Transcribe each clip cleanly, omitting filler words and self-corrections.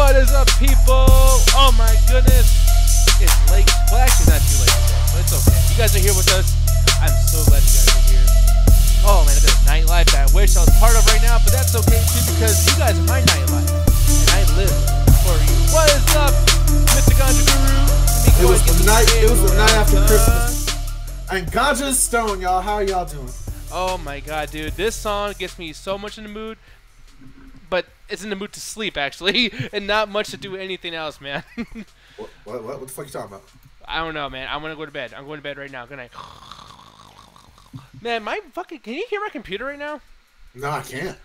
What is up, people? Oh my goodness. It's late. Well, actually, not too late today, but it's okay. You guys are here with us. I'm so glad you guys are here. Oh man, look at this nightlife that I wish I was part of right now, but that's okay too because you guys are my nightlife. And I live for you. What is up, Mr. Ganja Guru? It was the night after Christmas. And Ganja's Stone, y'all. How are y'all doing? Oh my god, dude. This song gets me so much in the mood. But it's in the mood to sleep, actually, and not much to do with anything else, man. What the fuck are you talking about? I don't know, man. I want to go to bed. I'm going to bed right now. Good night. Man, my fucking... Can you hear my computer right now? No, I can't.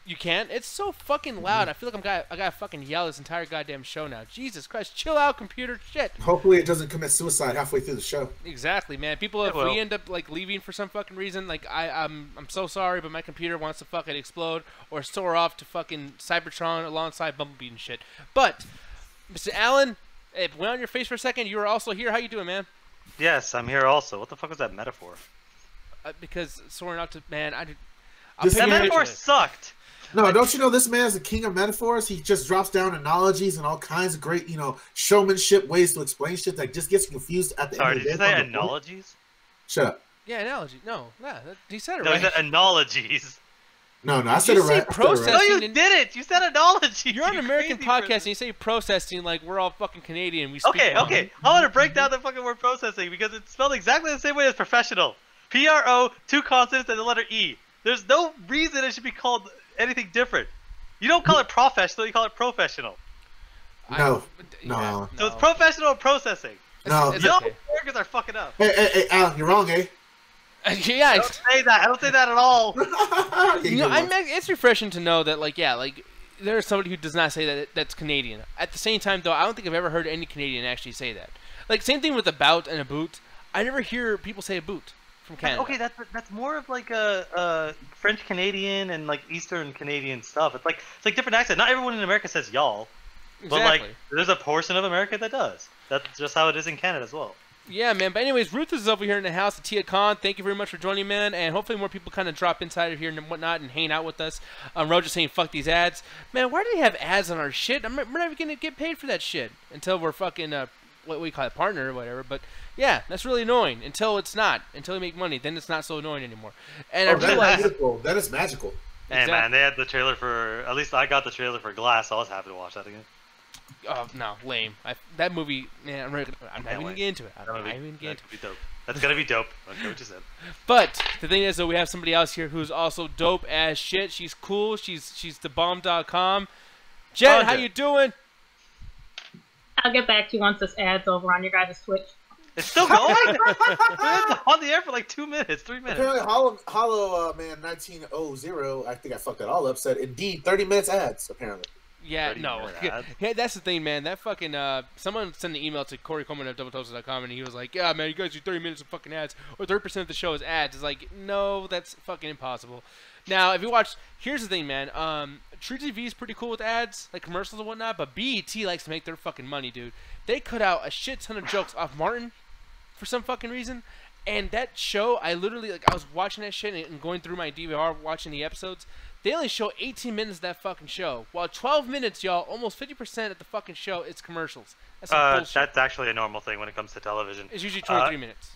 You can't? It's so fucking loud. I feel like I gotta fucking yell this entire goddamn show now. Jesus Christ. Chill out, computer. Shit. Hopefully it doesn't commit suicide halfway through the show. Exactly, man. People, if we end up, like, leaving for some fucking reason, like, I'm so sorry, but my computer wants to fucking explode or soar off to fucking Cybertron alongside Bumblebee and shit. But, Mr. Allen, it went on your face for a second. You were also here. How you doing, man? Yes, I'm here also. What the fuck was that metaphor? Because soaring out to... Man, that metaphor sucked. No, don't you know this man is the king of metaphors? He just drops down analogies and all kinds of great, showmanship ways to explain shit that just gets confused at the end of the day. Sorry, did you say analogies? Shut up. Yeah, analogy. No, yeah, he said it right. No, he said analogies. No, I said it right. No, you didn't. You said analogy. You're on an American podcast and you say processing like we're all fucking Canadian. We speak okay. I want to break down the fucking word processing because it's spelled exactly the same way as professional. P-R-O, 2 consonants and the letter E. There's no reason it should be called anything different. You don't call it professional, you call it professional. No. So it's professional processing. No. Americans are fucking up. Hey, Al, you're wrong, eh? Yeah. I don't say that. I don't say that at all. It's refreshing to know that, like, there's somebody who does not say that that's Canadian. At the same time, though, I don't think I've ever heard any Canadian actually say that. Like, same thing with a bout and a boot. I never hear people say a boot from Canada. Okay, that's more of like a French Canadian and like Eastern Canadian stuff. It's like different accent. Not everyone in America says y'all, but like there's a portion of America that does. That's just how it is in Canada as well. Yeah, man. But anyways, Ruth is over here in the house at Tia Khan. Thank you very much for joining, man. And hopefully more people kind of drop inside of here and whatnot and hang out with us. Roger's saying, fuck these ads. Man, why do they have ads on our shit? We're not even going to get paid for that shit until we're fucking, what we call it, partner or whatever. But yeah, that's really annoying until it's not. Until we make money, then it's not so annoying anymore. And I realized... That is magical. Hey, man, they had the trailer for... At least I got the trailer for Glass, so I was happy to watch that again. Oh, no, lame. That movie, man, I'm not even going to get into it. I'm not even going to get into it. Dope. That's going to be dope. I know what you said. But the thing is, though, we have somebody else here who's also dope as shit. She's cool. She's thebomb.com. Jen, how you doing? I'll get back to you once this ad's over on your guys' Twitch. It's still going? It's on the air for like 2 minutes, 3 minutes. Apparently, Hollow Man 1900, I think I fucked that all up, said, indeed, 30 minutes ads, apparently. Yeah, no. Yeah, that's the thing, man. That fucking, someone sent an email to Corey Coleman at doubletoasted.com, and he was like, yeah, man, you guys do 30 minutes of fucking ads, or 30% of the show is ads. It's like, no, that's fucking impossible. Now, if you watch, here's the thing, man. True TV is pretty cool with ads, like commercials and whatnot, but BET likes to make their fucking money, dude. They cut out a shit ton of jokes off Martin for some fucking reason, and that show, I literally, like, I was watching that shit and going through my DVR, watching the episodes. They only show 18 minutes of that fucking show. While 12 minutes, y'all, almost 50% of the fucking show is commercials. That's bullshit. That's actually a normal thing when it comes to television. It's usually 23 minutes.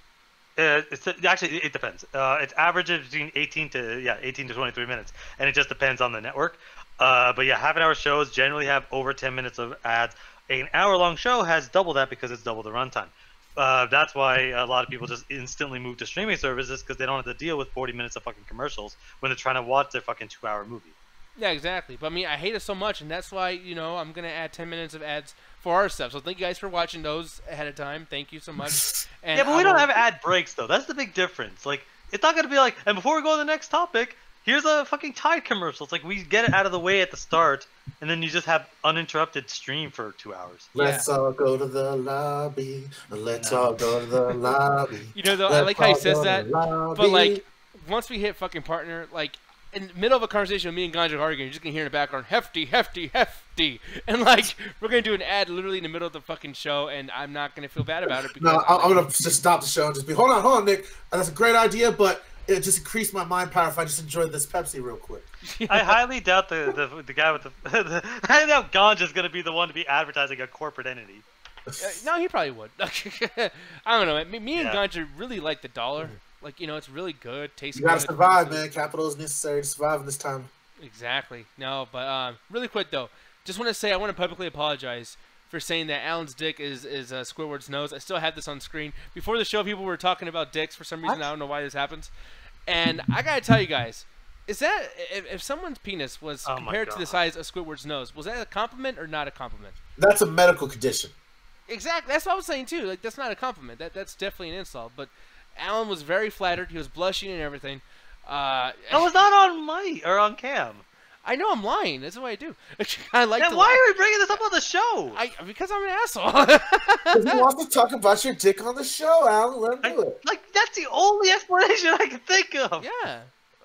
Actually, it depends. It's averages between 18 to 23 minutes, and it just depends on the network. But yeah, half-an-hour shows generally have over 10 minutes of ads. An hour-long show has double that because it's double the runtime. That's why a lot of people just instantly move to streaming services because they don't have to deal with 40 minutes of fucking commercials when they're trying to watch their fucking 2-hour movie. Yeah, exactly. But I mean, I hate it so much, and that's why, I'm going to add 10 minutes of ads for our stuff. So thank you guys for watching those ahead of time. Thank you so much. And yeah, but we don't have ad breaks, though. That's the big difference. Like, it's not going to be like, and before we go to the next topic, here's a fucking Tide commercial. It's like we get it out of the way at the start, and then you just have uninterrupted stream for 2 hours. Let's all go to the lobby. Let's all go to the lobby. Though, I like how he says that, but like, once we hit fucking partner, like, in the middle of a conversation with me and Ganja arguing, you're just gonna hear in the background, hefty, hefty, hefty, and like, we're gonna do an ad literally in the middle of the fucking show, and I'm not gonna feel bad about it. Because no, I'm gonna just stop the show and just be, hold on, Nick. That's a great idea, but it just increased my mind power if I just enjoyed this Pepsi real quick. I highly doubt the guy with the I doubt Ganja's gonna be the one to be advertising a corporate entity. No, he probably would. I don't know. Me and Ganja really like the dollar. Like, it's really good. Tastes good. You gotta survive, man. Capital is necessary to survive in this time. Exactly. No, but really quick though, just want to say I want to publicly apologize for saying that Alan's dick is Squidward's nose. I still have this on screen. Before the show, people were talking about dicks for some reason. I don't know why this happens. And I gotta tell you guys, is that if someone's penis was compared to the size of Squidward's nose, was that a compliment or not a compliment? That's a medical condition. Exactly. That's what I was saying too. Like, that's not a compliment. That's definitely an insult. But Alan was very flattered. He was blushing and everything. That was not on cam. I know I'm lying. That's what I do. I like. Then why are we bringing this up on the show? Because I'm an asshole. If you want to talk about your dick on the show, Alan, let him do it. Like, that's the only explanation I can think of. Yeah.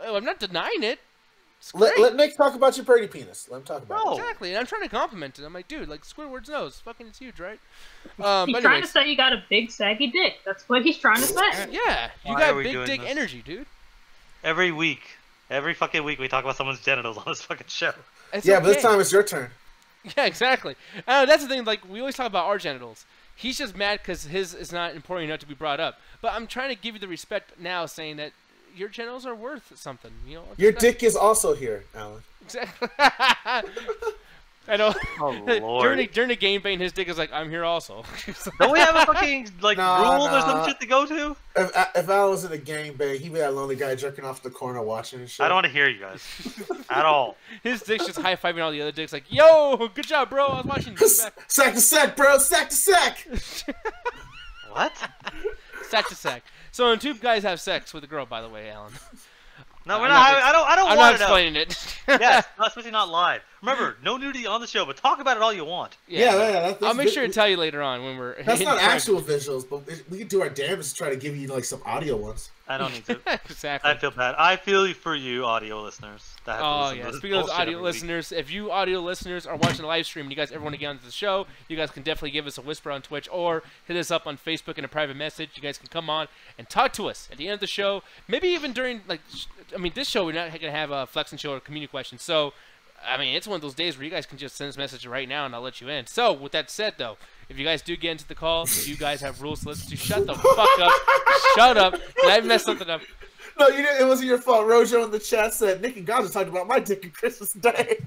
I'm not denying it. Let Nick talk about your pretty penis. Let him talk about it. Exactly. And I'm trying to compliment it. I'm like, dude, like Squidward's nose. Fucking, it's huge, right? He's trying to say you got a big, saggy dick. That's what he's trying to say. Yeah. You got big dick energy, dude. Every fucking week we talk about someone's genitals on this fucking show. It's but this time it's your turn. Yeah, exactly. That's the thing. Like, we always talk about our genitals. He's just mad because his is not important enough to be brought up. But I'm trying to give you the respect now, saying that your genitals are worth something. Your dick is also here, Alan. Exactly. I know. Oh, Lord. During the game bane, his dick is like, I'm here also. Don't we have a fucking rule or some shit to go to? If Alan was in a game bane, he'd be that lonely guy jerking off in the corner watching and shit. I don't want to hear you guys at all. His dick's just high fiving all the other dicks, like, yo, good job, bro. I was watching you. Sack to sack, bro. Sack to sack. What? Sack to sack. So when two guys have sex with a girl, by the way, Alan. No, we're not. I don't want to know. I'm not explaining it. Yes, especially not live. Remember, no nudity on the show, but talk about it all you want. Yeah. I'll make sure to tell you later on when we're. That's not actual visuals, but we can do our damnedest to try to give you like some audio ones. I don't need to. Exactly. I feel bad. I feel for you, audio listeners. Speaking of audio listeners, if you audio listeners are watching the live stream and you guys ever want to get onto the show, you guys can definitely give us a whisper on Twitch or hit us up on Facebook in a private message. You guys can come on and talk to us at the end of the show. Maybe even during, this show we're not going to have a Flex and Chill or community questions. So, it's one of those days where you guys can just send us a message right now and I'll let you in. So, with that said, though, if you guys do get into the call, if you guys have rules to listen to, shut the fuck up. Shut up. Did I mess something up? No, you didn't. It wasn't your fault. Rojo in the chat said Nick and Gaza talked about my dick on Christmas Day.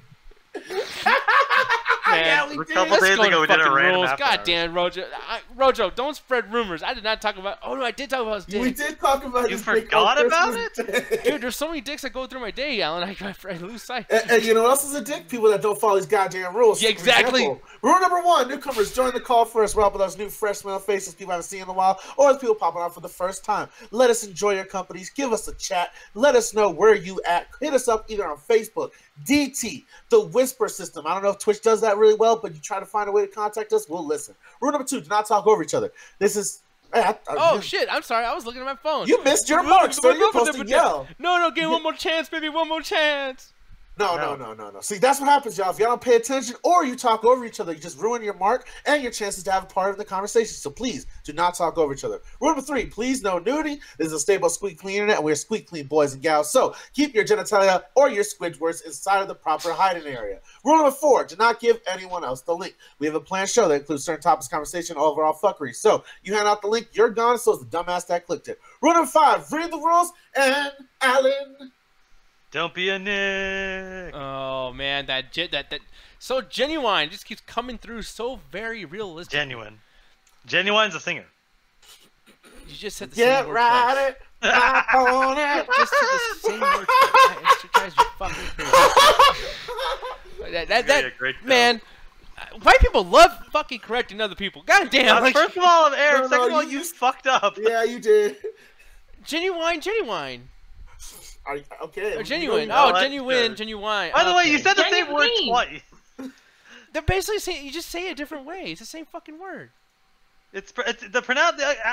Man, a couple days ago we did a random. God damn, Rojo. Rojo, don't spread rumors. I did not talk about. Oh no, I did talk about his dick. We did talk about. You forgot about it, dude. There's so many dicks that go through my day, Alan. I lose sight. And you know what else is a dick? People that don't follow these goddamn rules. Yeah, exactly. Example, rule number 1: newcomers join the call first. We're up with those new fresh smell faces people haven't seen in a while, or as people popping out for the first time. Let us enjoy your companies. Give us a chat. Let us know where you at. Hit us up either on Facebook. DT, the Whisper System. I don't know if Twitch does that really well, but you try to find a way to contact us, we'll listen. Rule number 2: do not talk over each other. This is. Shit! I'm sorry. I was looking at my phone. You missed your mark, so you're supposed to yell. No, give one more chance, baby. One more chance. No. See, that's what happens, y'all. If y'all don't pay attention or you talk over each other, you just ruin your mark and your chances to have a part of the conversation. So please do not talk over each other. Rule number 3: please no nudity. This is a stable squeak clean internet, and we're squeak clean boys and gals. So keep your genitalia or your Squidwards inside of the proper hiding area. Rule number 4: do not give anyone else the link. We have a planned show that includes certain topics, conversation, overall fuckery. So you hand out the link, you're gone. So is the dumbass that clicked it. Rule number 5: read the rules, and Alan. Don't be a Nick. Oh man, that so Genuine just keeps coming through so very realistic. Genuine's a singer. You just said the same word twice. On it. Just said the same word twice. You guys are fucking crazy. that man. White people love fucking correcting other people. God damn. First of all, Eric. Second of all, you fucked up. Yeah, you did. Genuine. Okay. Or genuine. Genuine. By the way, you said the same word twice. They're basically saying you just say it a different way. It's the same fucking word. It's the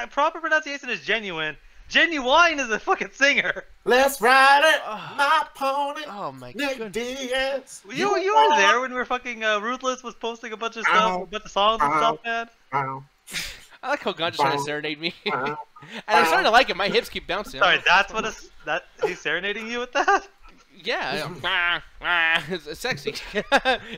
proper pronunciation is genuine. Genuine is a fucking singer. Let's ride it, my pony. Oh my goodness. You were there when we were fucking Ruthless was posting a bunch of stuff, a bunch of songs and stuff, man. I like how Ganja's trying to serenade me. And I'm starting to like it. My hips keep bouncing. Sorry, that's what he's serenading you with that? Yeah. It's sexy.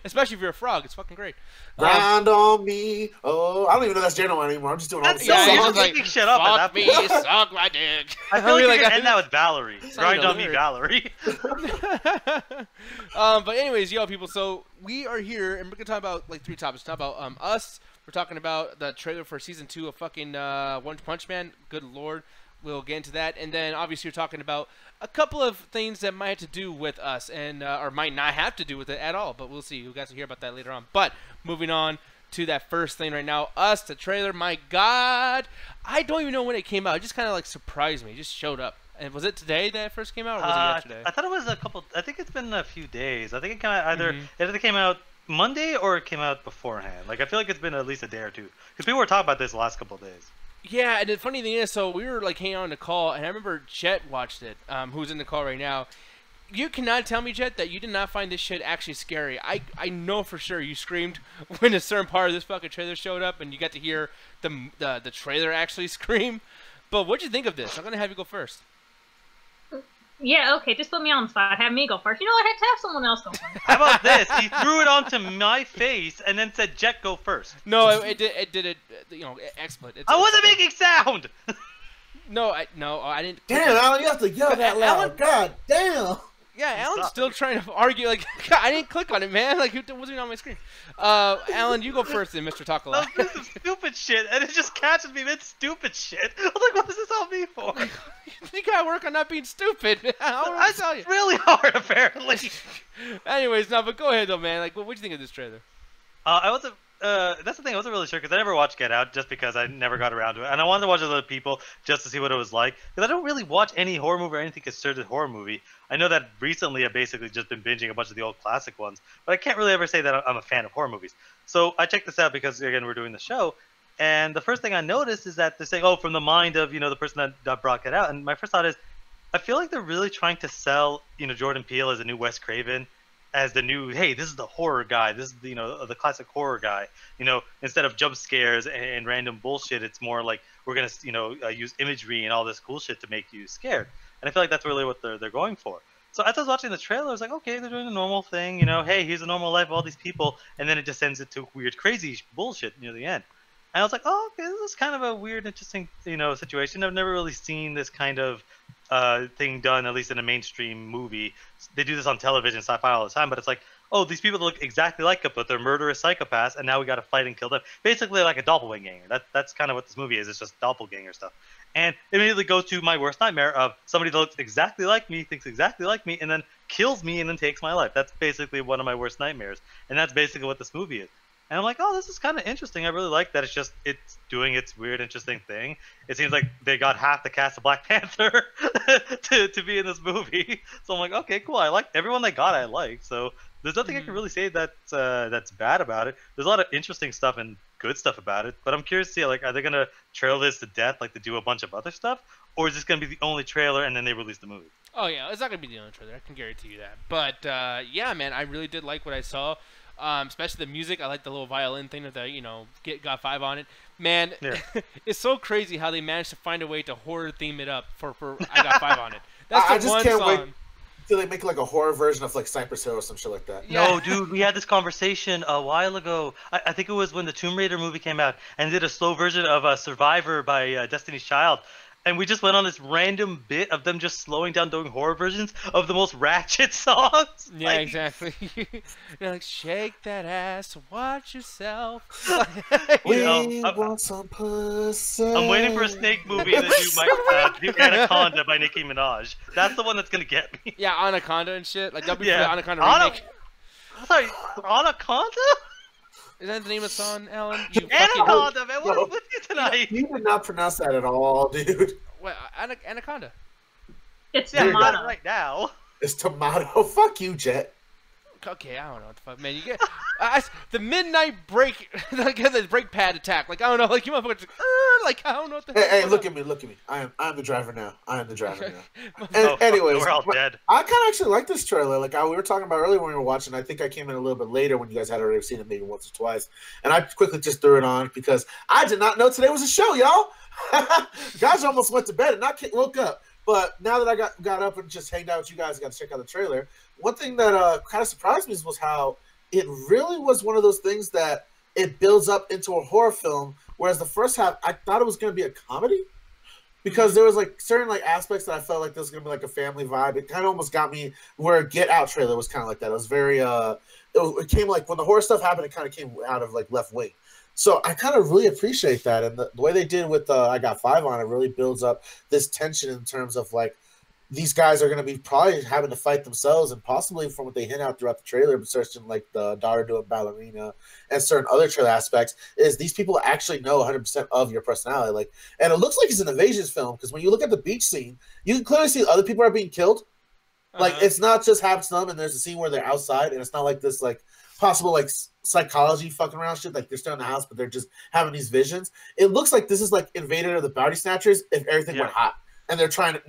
Especially if you're a frog. It's fucking great. Grind on me. Oh, I don't even know that's general anymore. I'm just doing all the Yeah, you're songs. just making shit up at that me, point. suck my dick. I feel like you're gonna end that with Valerie. Grind on me, lyric. Valerie. But anyways, yo, people. So we are here, and we're gonna talk about like 3 topics. Talk about us. We're talking about the trailer for season 2 of fucking One Punch Man. Good lord, we'll get into that, and then obviously we're talking about a couple of things that might have to do with us, and or might not have to do with it at all. But we'll see. You guys will hear about that later on. But moving on to that first thing right now, Us, the trailer. My God, I don't even know when it came out. It just kind of like surprised me. It just showed up. And was it today that it first came out, or was it yesterday? I thought it was a couple. I think it's been a few days. I think it came out it either came out Monday or it came out beforehand. Like I feel like it's been at least a day or two because people were talking about this the last couple of days. Yeah, and the funny thing is, so we were like hanging on the call, and I remember Jet watched it, who's in the call right now. You cannot tell me, Jet, that you did not find this shit actually scary. I know for sure you screamed when a certain part of this fucking trailer showed up, and you got to hear the trailer actually scream. But what'd you think of this? I'm gonna have you go first. Yeah, okay, just put me on the spot. Have me go first. You know what? I had to have someone else go first. How about this? He threw it onto my face and then said, "Jet, go first." No, it did it. You know, XSplit. I wasn't making sound. No, I didn't. Damn, Alan, you have to yell that loud. Alan, God damn. Yeah, Alan's still trying to argue. Like, I didn't click on it, man. Like, it wasn't on my screen. Alan, you go first, then, Mr. Talk a Lot. That was some stupid shit, and it just catches me mid stupid shit. I was like, what is this all me for? You gotta work on not being stupid. How do I tell you? Really hard, apparently. Anyways, no, but go ahead, though, man. Like, what'd you think of this trailer? I wasn't. That's the thing. I wasn't really sure because I never watched Get Out just because I never got around to it, and I wanted to watch other people just to see what it was like. Because I don't really watch any horror movie or anything considered a horror movie. I know that recently I've basically just been binging a bunch of the old classic ones, but I can't really ever say that I'm a fan of horror movies. So I checked this out because again we're doing the show, and the first thing I noticed is that they're saying, "Oh, from the mind of the person that brought Get Out," and my first thought is, I feel like they're really trying to sell Jordan Peele as a new Wes Craven. As the new, hey, this is the horror guy. This is the classic horror guy. Instead of jump scares and random bullshit, it's more like we're gonna use imagery and all this cool shit to make you scared. And I feel like that's really what they're going for. So as I was watching the trailer, I was like, okay, they're doing the normal thing. Hey, here's a normal life of all these people, and then it just ends into weird, crazy bullshit near the end. And I was like, oh, okay, this is kind of a weird, interesting, situation. I've never really seen this kind of thing done, at least in a mainstream movie. They do this on television, sci-fi all the time, but it's like, oh, these people look exactly like it, but they're murderous psychopaths, and now we got to fight and kill them. Basically, like a doppelganger. That's kind of what this movie is. It's just doppelganger stuff. And it immediately goes to my worst nightmare of somebody that looks exactly like me, thinks exactly like me, and then kills me and then takes my life. That's basically one of my worst nightmares, and that's basically what this movie is. And I'm like, oh, this is kind of interesting. I really like that. It's doing its weird, interesting thing. It seems like they got half the cast of Black Panther to be in this movie. So I'm like, okay, cool. I like everyone they got. I like. So there's nothing I can really say that's bad about it. There's a lot of interesting stuff and good stuff about it. But I'm curious to see, like, are they gonna trail this to death like they do a bunch of other stuff, or is this gonna be the only trailer and then they release the movie? Oh yeah, it's not gonna be the only trailer. I can guarantee you that. But yeah, man, I really did like what I saw. Especially the music. I like the little violin thing with the, got 5 on it. Man, yeah. It's so crazy how they managed to find a way to horror theme it up for I Got 5 on it. That's the one song. Wait till they make like a horror version of like Cypress Hill or some shit like that. Yeah. No, dude, we had this conversation a while ago. I think it was when the Tomb Raider movie came out and did a slow version of Survivor by Destiny's Child. And we just went on this random bit of them just slowing down doing horror versions of the most ratchet songs. Yeah, like, exactly. They're like, shake that ass, watch yourself. Want some pussy. I'm waiting for a snake movie to do Anaconda by Nicki Minaj. That's the one that's gonna get me. Yeah, Anaconda and shit. Like that'll be the Anaconda remake. Sorry, Anaconda? Is that the name of the song, Alan? Anaconda, man, what is with you tonight? You did not pronounce that at all, dude. What, Anaconda? It's tomato right now. It's tomato. Fuck you, Jet. okay, I don't know what the fuck, man. You get the midnight break, like the brake pad attack. Like I don't know, like you motherfuckers, like I don't know what the. Hey, look at me. I am the driver now. Oh, Anyways, we're all dead. I kind of actually like this trailer. Like we were talking about earlier when we were watching. I think I came in a little bit later when you guys had already seen it maybe once or twice, and I quickly just threw it on because I did not know today was a show, y'all. Guys almost went to bed and not woke up. But now that I got up and just hanged out with you guys, got to check out the trailer. One thing that kind of surprised me was how it really was one of those things that it builds up into a horror film, whereas the first half I thought it was going to be a comedy because there was like certain like aspects that I felt like there was going to be like a family vibe. It kind of almost got me where Get Out trailer was kind of like that. It was very it came like when the horror stuff happened, it kind of came out of like Left Wing. So I kind of really appreciate that, and the way they did with I Got Five on it really builds up this tension in terms of like these guys are going to be probably having to fight themselves, and possibly from what they hint out throughout the trailer, certain like the daughter doing ballerina and certain other trailer aspects, is these people actually know 100% of your personality. Like, and it looks like it's an invasion film because when you look at the beach scene, you can clearly see other people are being killed. Like it's not just happens to them, and there's a scene where they're outside, and it's not like this like possible like psychology fucking around shit. Like they're still in the house, but they're just having these visions. It looks like this is like Invader of the Bounty Snatchers if everything went hot. And they're killing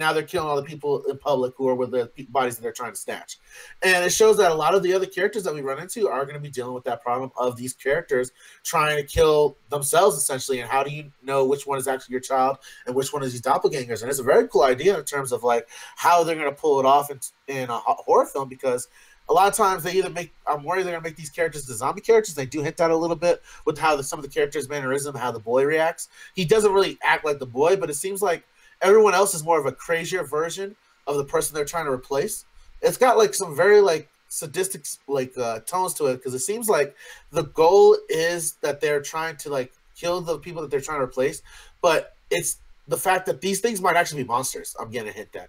all the people in public who are with the bodies that they're trying to snatch. And it shows that a lot of the other characters that we run into are going to be dealing with that problem of these characters trying to kill themselves, essentially. And how do you know which one is actually your child and which one is these doppelgangers? And it's a very cool idea in terms of like how they're going to pull it off in a horror film, because a lot of times I'm worried they're going to make these characters the zombie characters. They do hint that a little bit with how some of the characters' mannerism, how the boy reacts. He doesn't really act like the boy, but it seems like everyone else is more of a crazier version of the person they're trying to replace. It's got like some very like sadistic like tones to it, because it seems like the goal is that they're trying to like kill the people that they're trying to replace, but it's the fact that these things might actually be monsters. I'm getting a hint at.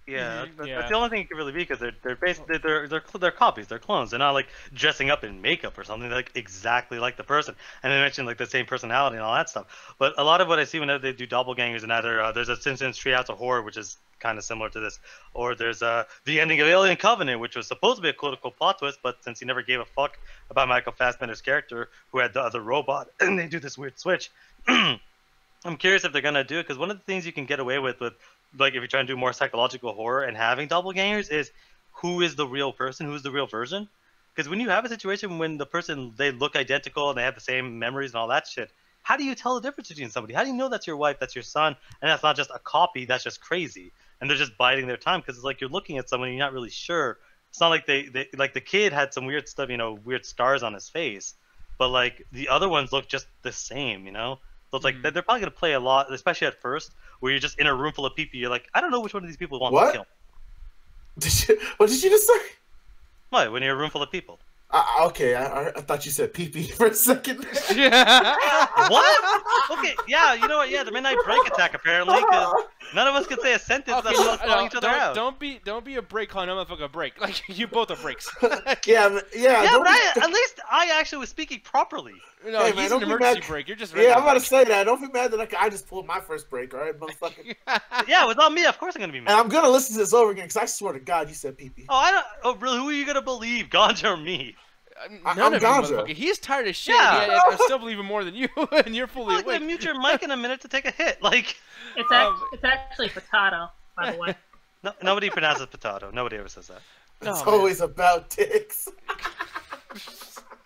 Yeah, that's the only thing it could really be, because they're basically they're copies, they're clones. They're not like dressing up in makeup or something. They're like exactly like the person. And they mentioned like the same personality and all that stuff. But a lot of what I see whenever they do doppelgangers, and either there's a Simpsons Treehouse of Horror, which is kind of similar to this, or there's the ending of Alien Covenant, which was supposed to be a political plot twist, but since he never gave a fuck about Michael Fassbender's character, who had the other robot, and they do this weird switch. I'm curious if they're gonna do it, because one of the things you can get away with like if you're trying to do more psychological horror and having doppelgangers is who is the real person, who's the real version. Because when you have a situation when the person, they look identical and they have the same memories and all that shit, how do you tell the difference between somebody? How do you know that's your wife, that's your son, and that's not just a copy, that's just crazy, and they're just biding their time? Because it's like you're looking at someone and you're not really sure. It's not like they like the kid had some weird stuff, weird scars on his face, but like the other ones look just the same, So it's like they're probably going to play a lot, especially at first, where you're just in a room full of people. You're like, I don't know which one of these people want to kill. What did you just say? What? When you're in a room full of people. Okay, I thought you said pee-pee for a second. What? Okay, yeah, you know what? Yeah, the midnight break attack, apparently, because none of us can say a sentence without calling each other out. Don't be a break calling another motherfucker a break. Like, you both are breaks. Yeah, but at least I actually was speaking properly. No, hey, he's an emergency break. You're just I'm about to say that. Don't be mad that I just pulled my first break, all right, motherfucker? Yeah, without me, of course I'm going to be mad. And I'm going to listen to this over again, because I swear to God you said pee-pee. Oh, really? Who are you going to believe, Ganja or me? None of you, motherfucker. He's tired of shit. Yeah. I still believe him more than you, and you're fully awake. Mute your mic in a minute to take a hit. Like, it's actually potato, by the way. No, nobody pronounces potato. Nobody ever says that. It's always about dicks.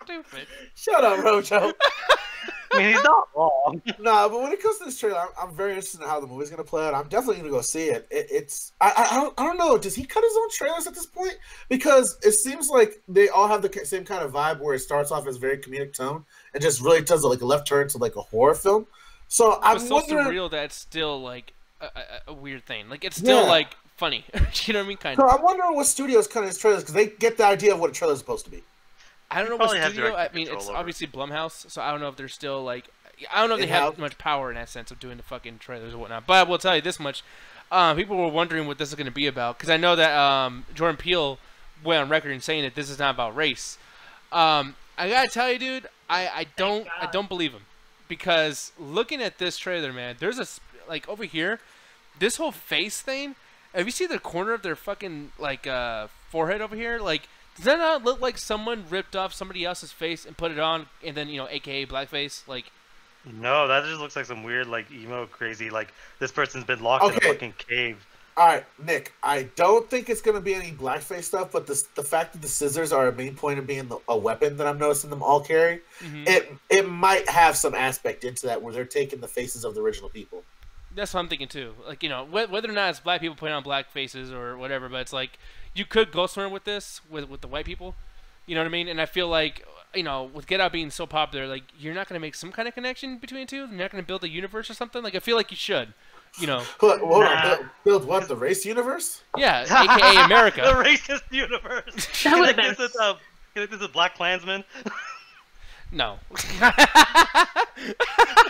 Stupid. Shut up, Rojo. I mean, he's not wrong. Nah, but when it comes to this trailer, I'm very interested in how the movie's gonna play out. I'm definitely gonna go see it. I don't know. Does he cut his own trailers at this point? Because it seems like they all have the same kind of vibe, where it starts off as very comedic tone and just really does like a left turn to like a horror film. So I'm wondering. So surreal that it's still like a weird thing. Like it's still like funny. You know what I mean? Kind of. I'm wondering what studios cut his trailers, because they get the idea of what a trailer is supposed to be. I don't know what studio. I mean, it's obviously Blumhouse, so I don't know if they're still like. I don't know if they have much power in that sense of doing the fucking trailers or whatnot. But I will tell you this much: people were wondering what this is going to be about, because I know that Jordan Peele went on record in saying that this is not about race. I gotta tell you, dude, I don't believe him, because looking at this trailer, man, there's like over here, this whole face thing. Have you seen the corner of their fucking like forehead over here? Like. Does that not look like someone ripped off somebody else's face and put it on, and then AKA blackface? Like, no, that just looks like some weird like emo crazy like this person's been locked in a fucking cave. All right, Nick. I don't think it's gonna be any blackface stuff, but the fact that the scissors are a main point of being a weapon that I'm noticing them all carry, it might have some aspect into that where they're taking the faces of the original people. That's what I'm thinking too. Like, whether or not it's black people putting on black faces or whatever, but it's like you could go somewhere with this with the white people. You know what I mean? And I feel like with Get Out being so popular, like you're not gonna make some kind of connection between the two. You're not gonna build a universe or something. Like I feel like you should. Hold on, build what? The race universe? Yeah, AKA America. The racist universe. That would have been. This is Black Klansman. No. Come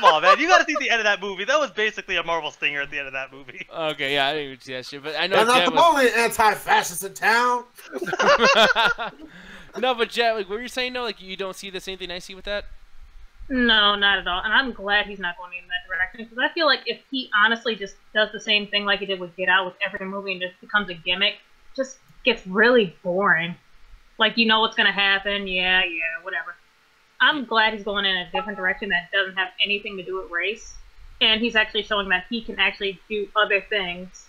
on, man. You gotta see the end of that movie. That was basically a Marvel stinger at the end of that movie. Okay, yeah, I didn't even see that shit, but I know I'm not Jet the only anti-fascist in town. No, but Jet, like, what were you saying? No, like you don't see the same thing I see with that. No, not at all. And I'm glad he's not going in that direction because I feel like if he honestly just does the same thing like he did with Get Out with every movie and just becomes a gimmick, it just gets really boring. Like, you know what's going to happen. Yeah, whatever. I'm glad he's going in a different direction that doesn't have anything to do with race. And he's actually showing that he can actually do other things.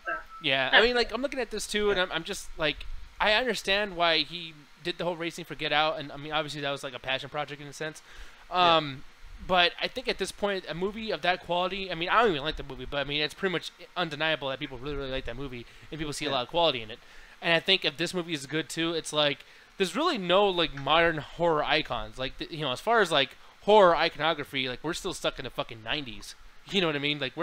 So, yeah, I mean, like, I'm looking at this too, and I'm just like, I understand why he did the whole racing for Get Out, and I mean, obviously that was like a passion project in a sense. But I think at this point, a movie of that quality, I mean, I don't even like the movie, but I mean, it's pretty much undeniable that people really, really like that movie, and people see a lot of quality in it. And I think if this movie is good too, it's like there's really no like modern horror icons. Like as far as like horror iconography, like we're still stuck in the fucking 90s. You know what I mean? Like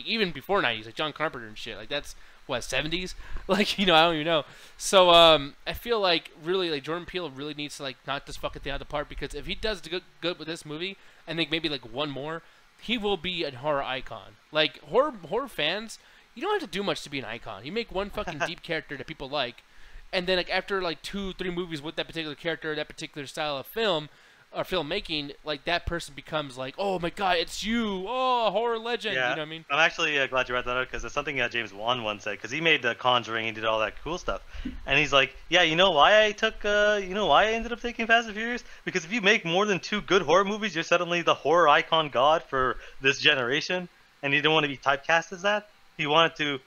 even before 90s, like John Carpenter and shit. Like that's what 70s. Like I don't even know. So I feel like really like Jordan Peele really needs to like knock this fucking thing out of the park, because if he does good with this movie, I think maybe like one more, he will be a horror icon. Like horror fans, you don't have to do much to be an icon. You make one fucking deep character that people like, and then like after like 2-3 movies with that particular character, that particular style of film or filmmaking, like that person becomes like, oh my god, it's you, oh, horror legend. Yeah, you know what I mean? I'm actually glad you brought that up, because it's something James Wan once said, because he made The Conjuring and did all that cool stuff, and he's like, yeah, you know why I ended up taking Fast and Furious? Because if you make more than 2 good horror movies, you're suddenly the horror icon god for this generation, and he didn't want to be typecast as that. He wanted to,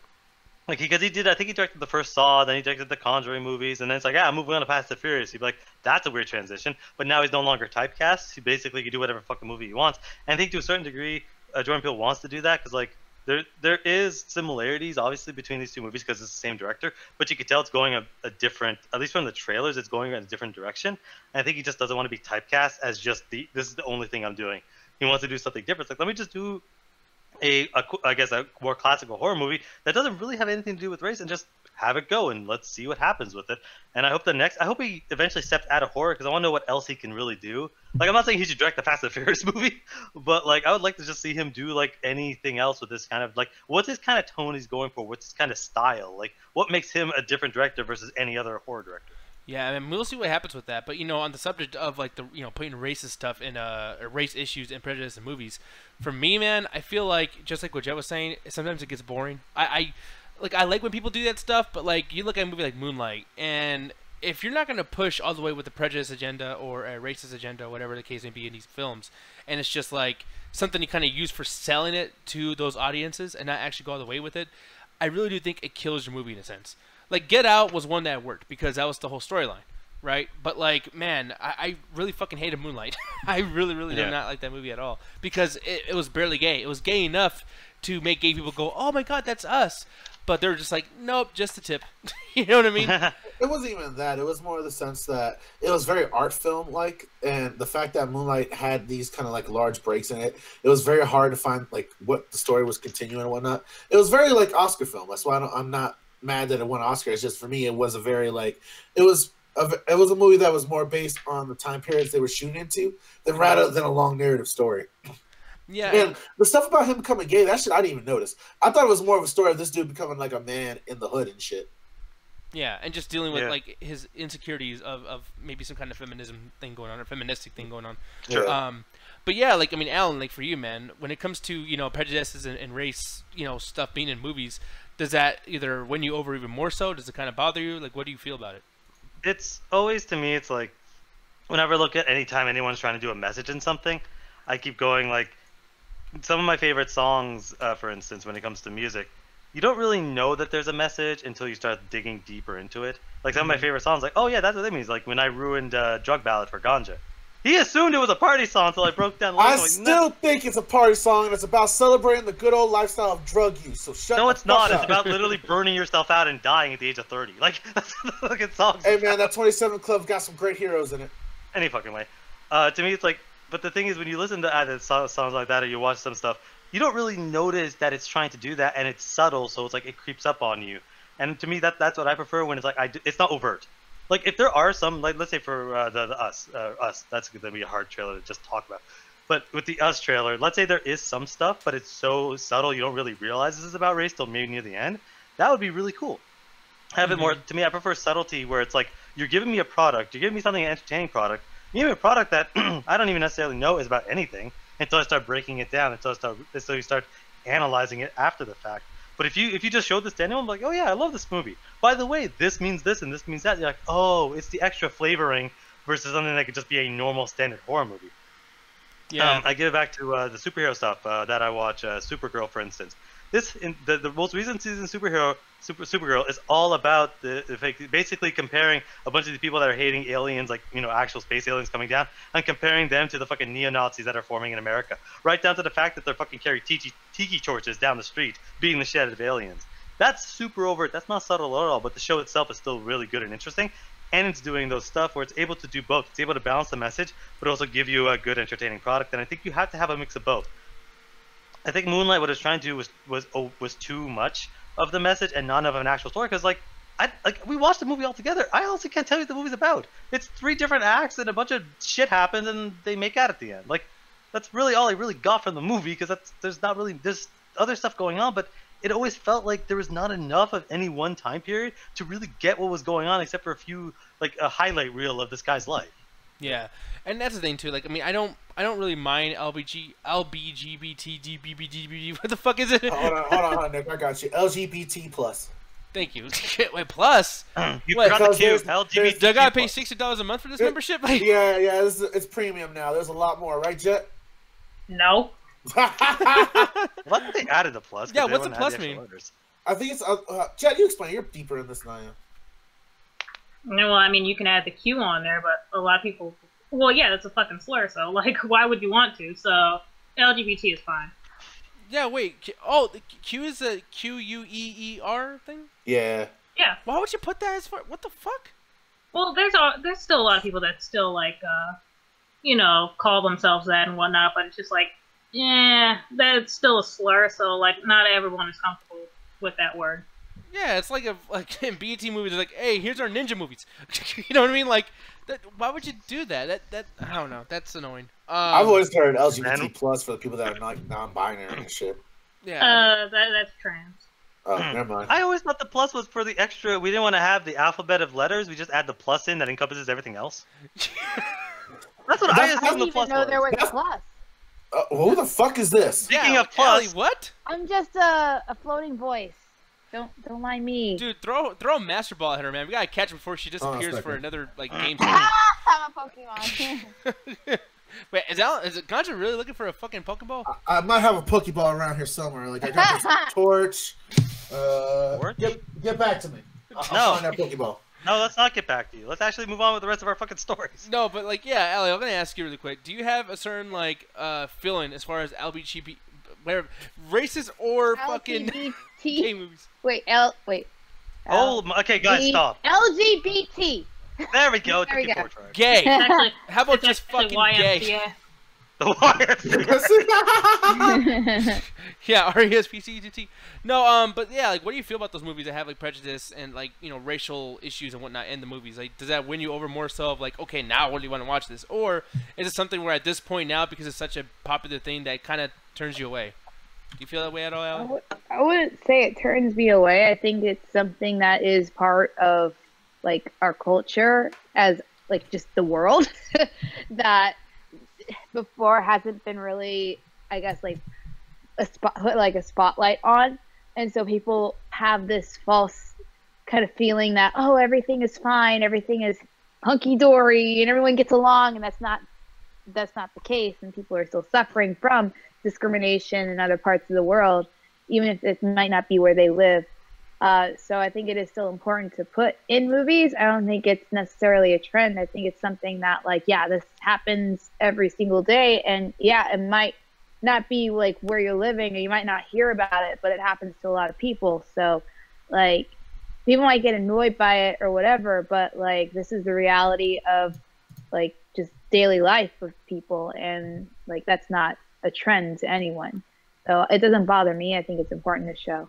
like, because I think he directed the first Saw, then he directed the Conjuring movies, and then it's like, I'm moving on to Fast and Furious. He'd be like, that's a weird transition, but now he's no longer typecast. He basically can do whatever fucking movie he wants, and I think to a certain degree, Jordan Peele wants to do that, because like there is similarities obviously between these 2 movies because it's the same director, but you can tell it's going a different, at least from the trailers, it's going in a different direction. And I think he just doesn't want to be typecast as just this is the only thing I'm doing. He wants to do something different. It's like, let me just do I guess a more classical horror movie that doesn't really have anything to do with race, and just have it go, and let's see what happens with it. And I hope he eventually steps out of horror, because I want to know what else he can really do. Like, I'm not saying he should direct the Fast and Furious movie, but like I would like to just see him do like anything else with this kind of, like, what's his kind of tone he's going for, what's his kind of style, like what makes him a different director versus any other horror director. Yeah, I mean, we'll see what happens with that. But on the subject of like the putting racist stuff in race issues and prejudice in movies, for me, man, I feel like just like what Jet was saying, sometimes it gets boring. I like when people do that stuff, but like you look at a movie like Moonlight, and if you're not gonna push all the way with the prejudice agenda or a racist agenda, or whatever the case may be in these films, and it's just like something you kind of use for selling it to those audiences and not actually go all the way with it, I really do think it kills your movie in a sense. Like, Get Out was one that worked because that was the whole storyline, right? But, like, man, I really fucking hated Moonlight. I really, really did not like that movie at all, because it was barely gay. It was gay enough to make gay people go, oh, my God, that's us. But they were just like, nope, just the tip. You know what I mean? It wasn't even that. It was more the sense that it was very art film-like, and the fact that Moonlight had these kind of, like, large breaks in it, it was very hard to find, like, what the story was continuing and whatnot. It was very, like, Oscar film. That's why I'm not mad that it won Oscar. It's just, for me, it was a very, like, it was a movie that was more based on the time periods they were shooting into rather than a long narrative story. Yeah. And the stuff about him becoming gay, that shit I didn't even notice. I thought it was more of a story of this dude becoming like a man in the hood and shit. Yeah, and just dealing with like his insecurities of maybe some kind of feminism thing going on, or feministic thing going on. Yeah. But yeah, like, I mean, Alan, like, for you, man, when it comes to prejudices and race, stuff being in movies, does that either win you over even more so? Does it kind of bother you? Like, what do you feel about it? it's always, to me, it's like, whenever I look at any time anyone's trying to do a message in something, I keep going like, some of my favorite songs, for instance, when it comes to music, you don't really know that there's a message until you start digging deeper into it. Like some of my favorite songs, like, oh yeah, that's what it means. Like when I ruined Drug Ballad for Ganja. He assumed it was a party song until I broke down. I still think it's a party song, and it's about celebrating the good old lifestyle of drug use. So shut up. No, it's not. It's about literally burning yourself out and dying at the age of 30. Like, that's the fucking song. Hey, man, that 27 Club got some great heroes in it. Any fucking way. To me, it's like, but the thing is, when you listen to songs like that or you watch some stuff, you don't really notice that it's trying to do that, and it's subtle, so it's like it creeps up on you. And to me, that's what I prefer when it's like, it's not overt. Like, if there are some, like, let's say for the Us, that's going to be a hard trailer to just talk about. But with the Us trailer, let's say there is some stuff, but it's so subtle you don't really realize this is about race till maybe near the end. That would be really cool. Have it more, to me, I prefer subtlety where it's like, you're giving me a product, you're giving me something, an entertaining product, you give me a product that I don't even necessarily know is about anything until I start breaking it down, until you start analyzing it after the fact. But if you just showed this to anyone, like, oh yeah, I love this movie. By the way, this means this and this means that. You're like, oh, it's the extra flavoring versus something that could just be a normal standard horror movie. Yeah. I give it back to the superhero stuff that I watch. Supergirl, for instance. The most recent season Supergirl is all about basically comparing a bunch of the people that are hating aliens, like, you know, actual space aliens coming down, and comparing them to the fucking neo-Nazis that are forming in America. Right down to the fact that they're fucking carrying tiki torches down the street, beating the shit out of aliens. That's super overt. That's not subtle at all, but the show itself is still really good and interesting. And it's doing those stuff where it's able to do both. It's able to balance the message, but also give you a good, entertaining product. And I think you have to have a mix of both. I think Moonlight, what it's trying to do was too much of the message and none of an actual story. Because we watched the movie all together. I honestly can't tell you what the movie's about. It's 3 different acts and a bunch of shit happens and they make out at the end. Like, that's really all I really got from the movie, because there's other stuff going on, but it always felt like there was not enough of any one time period to really get what was going on, except for a few, like a highlight reel of this guy's life. Yeah, and that's the thing too. Like, I mean, I don't really mind LBGBT, DBBGB. What the fuck is it? Hold on, Nick. I got you. LGBT plus. Thank you. Wait, plus? You forgot the Q. LGBT. Do I gotta pay $60 a month for this membership? Like, yeah. It's premium now. There's a lot more, right, Jet? No. What they added the plus? Yeah, what's the plus mean? I think it's Jet. You explain. You're deeper in this than I am. No, well, I mean, you can add the Q on there, but a lot of people. Well, yeah, that's a fucking slur. So, like, why would you want to? So, LGBT is fine. Yeah. Wait. Oh, the Q is a QUEER thing. Yeah. Yeah. Why would you put that as far? What the fuck? Well, there's still a lot of people that still like, call themselves that and whatnot, but it's just like, yeah, that's still a slur. So, like, not everyone is comfortable with that word. Yeah, it's like in BET movies, like, hey, here's our ninja movies. You know what I mean? Like, why would you do that? That I don't know. That's annoying. I've always heard LGBT plus for the people that are not non-binary and shit. Yeah. That's trans. Oh, never mind. I always thought the plus was for the extra. We didn't want to have the alphabet of letters. We just add the plus in that encompasses everything else. That's what I assumed the plus was. I didn't even know there was a plus. Who the fuck is this? Speaking of plus, Allie, what? I'm just a floating voice. Don't mind me. Dude, throw a master ball at her, man. We gotta catch her before she disappears for another game. I'm a Pokemon. Wait, is Ganja really looking for a fucking Pokeball? I might have a Pokeball around here somewhere. Like, I got this torch. Get back to me. I'll find that Pokeball. No, let's not get back to you. Let's actually move on with the rest of our fucking stories. No, but like, yeah, Allie, I'm gonna ask you really quick. Do you have a certain like feeling as far as LGBT, whatever, racist or fucking gay movies? Wait. Oh, okay, guys, stop. LGBT. There we go. There we go. Gay. Actually, How about just fucking gay? The YMCA. Yeah, RESPCT. No, but yeah, like, what do you feel about those movies that have like prejudice and like, you know, racial issues and whatnot in the movies? Like, does that win you over more so of like, okay, now what do you want to watch this? Or is it something where at this point now, because it's such a popular thing, that kind of turns you away? Do you feel that way at all, Allie? I wouldn't say it turns me away. I think it's something that is part of like our culture as like just the world that before hasn't been really, I guess, like a spotlight on, and so people have this false kind of feeling that, oh, everything is fine, everything is hunky-dory, and everyone gets along, and that's not the case, and people are still suffering from discrimination in other parts of the world, even if it might not be where they live. So I think it is still important to put in movies. I don't think it's necessarily a trend. I think it's something that, like, yeah, this happens every single day, and yeah, it might not be like where you're living, or you might not hear about it, but it happens to a lot of people. So, like, people might get annoyed by it or whatever, but like, this is the reality of like just daily life of people, and like, that's not a trend to anyone. So it doesn't bother me. I think it's important to show.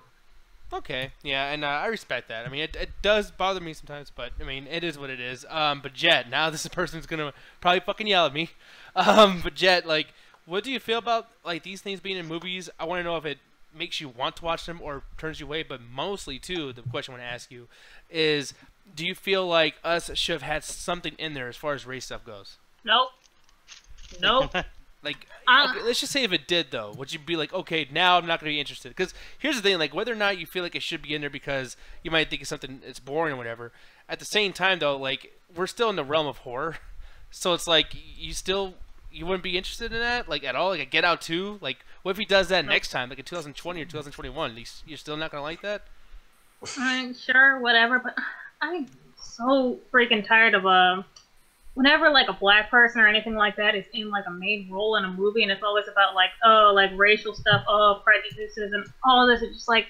Okay, yeah, and I respect that. I mean, it does bother me sometimes, but I mean, it is what it is. But Jet, now this person's gonna probably fucking yell at me. But Jet, like, what do you feel about like these things being in movies? I want to know if it makes you want to watch them or turns you away. But mostly, too, the question I want to ask you is, do you feel like us should have had something in there as far as race stuff goes? Nope. Like, okay, let's just say if it did, though, would you be like, okay, now I'm not going to be interested? Because here's the thing, like, whether or not you feel like it should be in there because you might think it's something that's boring or whatever, at the same time, though, like, we're still in the realm of horror. So it's like, you wouldn't be interested in that, like, at all? Like, a Get Out 2? Like, what if he does that next time, like in 2020 or 2021? You're still not going to like that? I'm sure, whatever, but I'm so freaking tired of whenever like a black person or anything like that is in like a main role in a movie, and it's always about like, oh, like racial stuff, oh, prejudices and all this. It's just like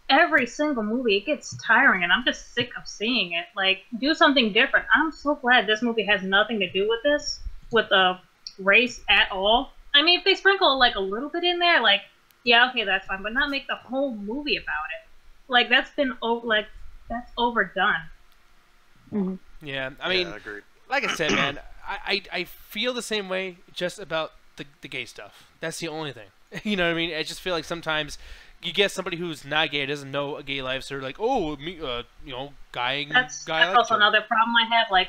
every single movie, it gets tiring, and I'm just sick of seeing it. Like, do something different. I'm so glad this movie has nothing to do with this, with race at all. I mean, if they sprinkle like a little bit in there, like, yeah, okay, that's fine, but not make the whole movie about it. Like, that's overdone. Mm-hmm. Yeah, I mean, I agree. Like I said, man, I feel the same way just about the gay stuff. That's the only thing. You know what I mean? I just feel like sometimes you get somebody who's not gay, doesn't know a gay life, so they're like, oh, me, you know, guy. That's like also another problem I have. Like,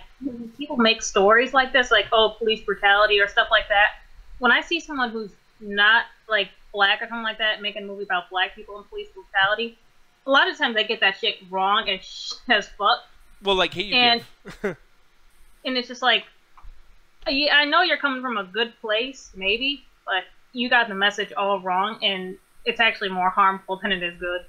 people make stories like this, like, oh, police brutality or stuff like that. When I see someone who's not like black or something like that making a movie about black people and police brutality, a lot of times they get that shit wrong as fuck. Well, like, Hey You Give. And it's just like, I know you're coming from a good place, maybe, but you got the message all wrong, and it's actually more harmful than it is good.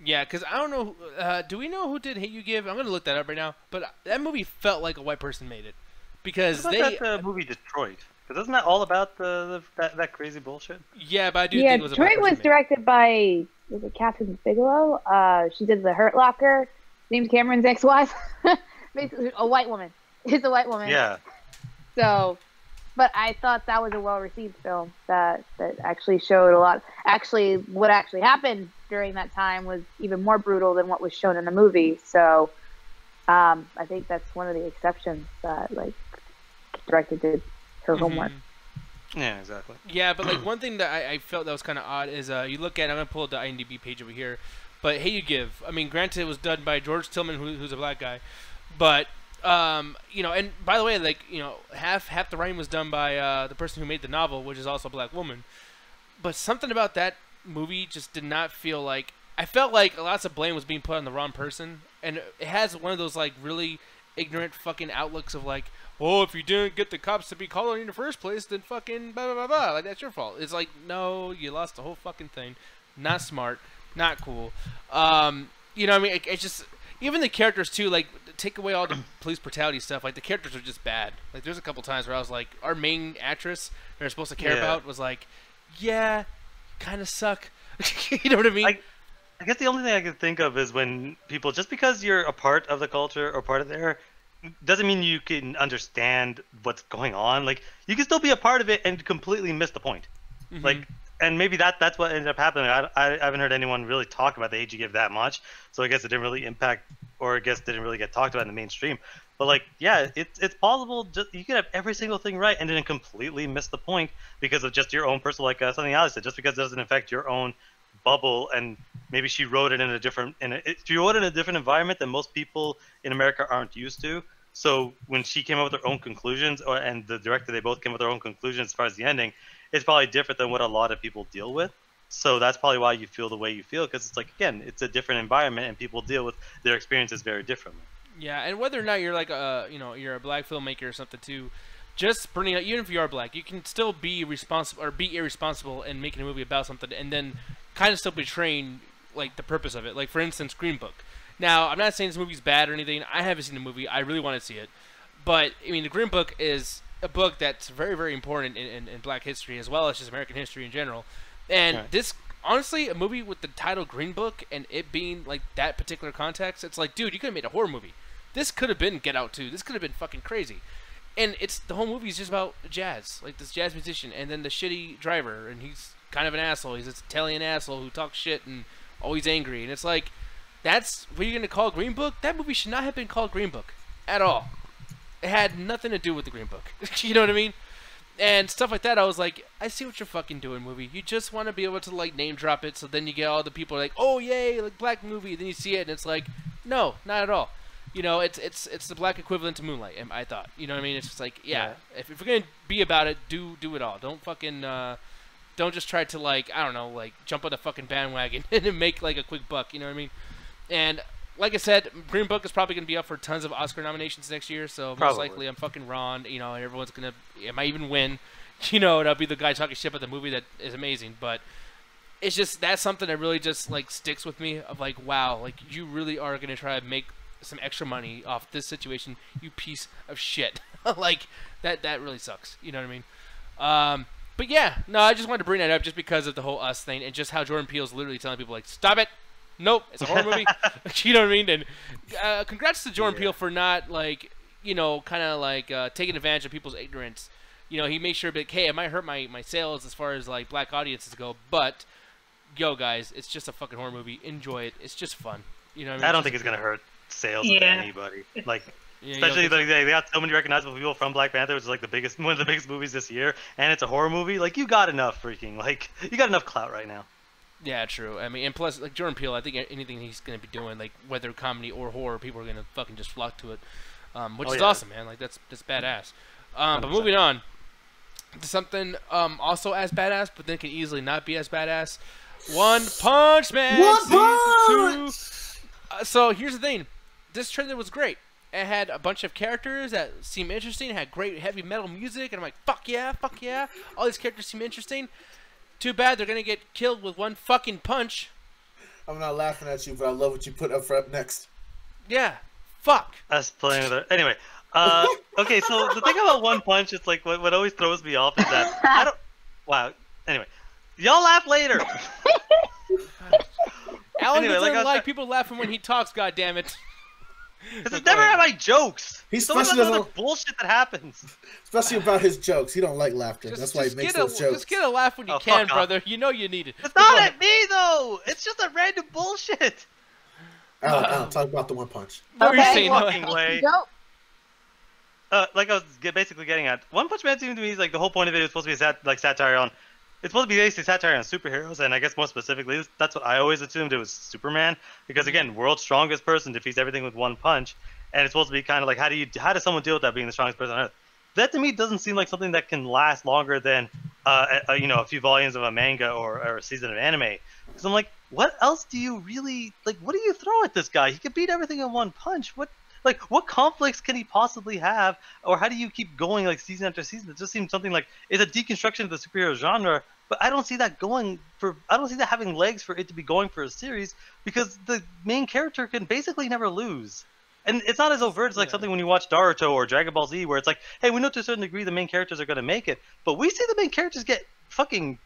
Yeah, because I don't know, do we know who did Hey You Give? I'm going to look that up right now, but that movie felt like a white person made it. Because what about that movie Detroit? Because isn't that all about that crazy bullshit? Yeah, but I do think it was a white Detroit person was directed by, was it Catherine Bigelow? She did The Hurt Locker, James Cameron's ex-wife. Basically, a white woman. It's a white woman. Yeah. So, but I thought that was a well-received film that actually showed a lot. Actually, what actually happened during that time was even more brutal than what was shown in the movie. So, I think that's one of the exceptions that, like, director did her homework. Yeah, exactly. Yeah, but like one thing that I felt that was kind of odd is you look at, I'm going to pull up the IMDb page over here, but Hey You Give, I mean, granted it was done by George Tillman, who's a black guy, but, you know, and by the way, like, you know, half the writing was done by the person who made the novel, which is also a black woman, but something about that movie just did not feel like, I felt like lots of blame was being put on the wrong person, and it has one of those, like, really ignorant fucking outlooks of, like, oh, if you didn't get the cops to be called on you in the first place, then fucking blah, blah, blah, blah. Like, that's your fault. It's like, no, you lost the whole fucking thing. Not smart. Not cool. You know what I mean? It's just, even the characters, too, like, take away all the police brutality stuff, like, the characters are just bad. Like, there's a couple times where I was like, our main actress that we're supposed to care about was like, yeah, kind of suck. You know what I mean? I guess the only thing I can think of is when people, just because you're a part of the culture or part of there, doesn't mean you can understand what's going on. Like, you can still be a part of it and completely miss the point. Mm-hmm. Like, and maybe that's what ended up happening. I haven't heard anyone really talk about the Hey You Give that much, so I guess it didn't really impact, or I guess didn't really get talked about in the mainstream. But like, yeah, it's possible. Just you could have every single thing right and then completely miss the point because of just your own personal, like something Alex said, just because it doesn't affect your own bubble, and maybe she wrote it in a different she wrote it in a different environment than most people in America aren't used to. So when she came up with her own conclusions, and the director, they both came up with their own conclusions as far as the ending, it's probably different than what a lot of people deal with. So that's probably why you feel the way you feel, because it's like, again, it's a different environment and people deal with their experiences very differently. Yeah, and whether or not you're like you're a black filmmaker or something too, just bringing up, even if you are black, you can still be responsible or be irresponsible in making a movie about something, and then kind of still betraying like the purpose of it. Like for instance, Green Book. Now, I'm not saying this movie's bad or anything. I haven't seen the movie. I really want to see it, but I mean, the Green Book is a book that's very, very important in Black history as well as just American history in general. And this, honestly, a movie with the title Green Book and it being like that particular context, it's like, dude, you could have made a horror movie. This could have been Get Out 2. This could have been fucking crazy. And it's the whole movie is just about jazz, like this jazz musician, and then the shitty driver, and he's kind of an asshole. He's this Italian asshole who talks shit and always angry. And it's like, that's what you're gonna call Green Book? That movie should not have been called Green Book at all. It had nothing to do with the Green Book. You know what I mean? And stuff like that. I was like, I see what you're fucking doing, movie. You just want to be able to like name drop it, so then you get all the people like, oh yay, like black movie. Then you see it, and it's like, no, not at all. You know, it's the black equivalent to Moonlight, I thought. You know what I mean? It's just like, yeah, if you're gonna be about it, do it all. Don't fucking don't just try to like, I don't know, like jump on a fucking bandwagon and make like a quick buck. You know what I mean? And like I said, Green Book is probably gonna be up for tons of Oscar nominations next year. So most likely, I'm fucking wrong. You know, everyone's gonna, it might even win. You know, and I'll be the guy talking shit about the movie that is amazing, but it's just, that's something that really just like sticks with me. Of like, wow, like you really are gonna try to make some extra money off this situation, you piece of shit. Like that really sucks. You know what I mean? But yeah, no, I just wanted to bring that up just because of the whole Us thing and just how Jordan Peele's literally telling people like, stop it. Nope, it's a horror movie. You know what I mean? And congrats to Jordan Peele for not like, you know, kind of like taking advantage of people's ignorance. You know, he made sure, like, hey, it might hurt my sales as far as like black audiences go, but yo, guys, it's just a fucking horror movie. Enjoy it. It's just fun. You know what I mean? I don't think it's gonna hurt sales of anybody. Like, especially like they got so many recognizable people from Black Panther, which is like one of the biggest movies this year, and it's a horror movie. Like, you got enough freaking, like, you got enough clout right now. Yeah, true. I mean, and plus, like Jordan Peele, I think anything he's gonna be doing, like whether comedy or horror, people are gonna fucking just flock to it, which is awesome, man. Like that's badass. But moving on to something also as badass, but then can easily not be as badass. One Punch Man. One Punch. So here's the thing. This trailer was great. It had a bunch of characters that seemed interesting. It had great heavy metal music, and I'm like, fuck yeah, fuck yeah. All these characters seem interesting. Too bad they're gonna get killed with one fucking punch. I'm not laughing at you, but I love what you put up for up next. Yeah, fuck. Us playing with it. Anyway, okay. So the thing about One Punch, it's like what always throws me off is that I don't. Wow. Anyway, y'all laugh later. Alan doesn't like people laughing when he talks. God damn it. Because it's never at my jokes. He's so much other bullshit that happens. Especially about his jokes. He don't like laughter. That's why he makes those jokes. Just get a laugh when you can, brother. You know you need it. It's not at me, though. It's just a random bullshit. Alan, talk about the One Punch. What were you saying? Fucking way. Like I was basically getting at, One Punch Man seemed to me is like the whole point of it is supposed to be satire on. It's supposed to be basically satire on superheroes, and I guess more specifically, that's what I always assumed it was Superman. Because again, world's strongest person defeats everything with one punch, and it's supposed to be kind of like, how does someone deal with that being the strongest person on Earth? That to me doesn't seem like something that can last longer than a few volumes of a manga or a season of anime. Because I'm like, what else do you really like? What do you throw at this guy? He could beat everything in one punch. What conflicts can he possibly have, or how do you keep going like season after season? It just seems something like it's a deconstruction of the superhero genre. But I don't see that having legs for it to be going for a series, because the main character can basically never lose. And it's not as overt as like something when you watch Naruto or Dragon Ball Z, where it's like, hey, we know to a certain degree the main characters are going to make it, but we see the main characters get fucking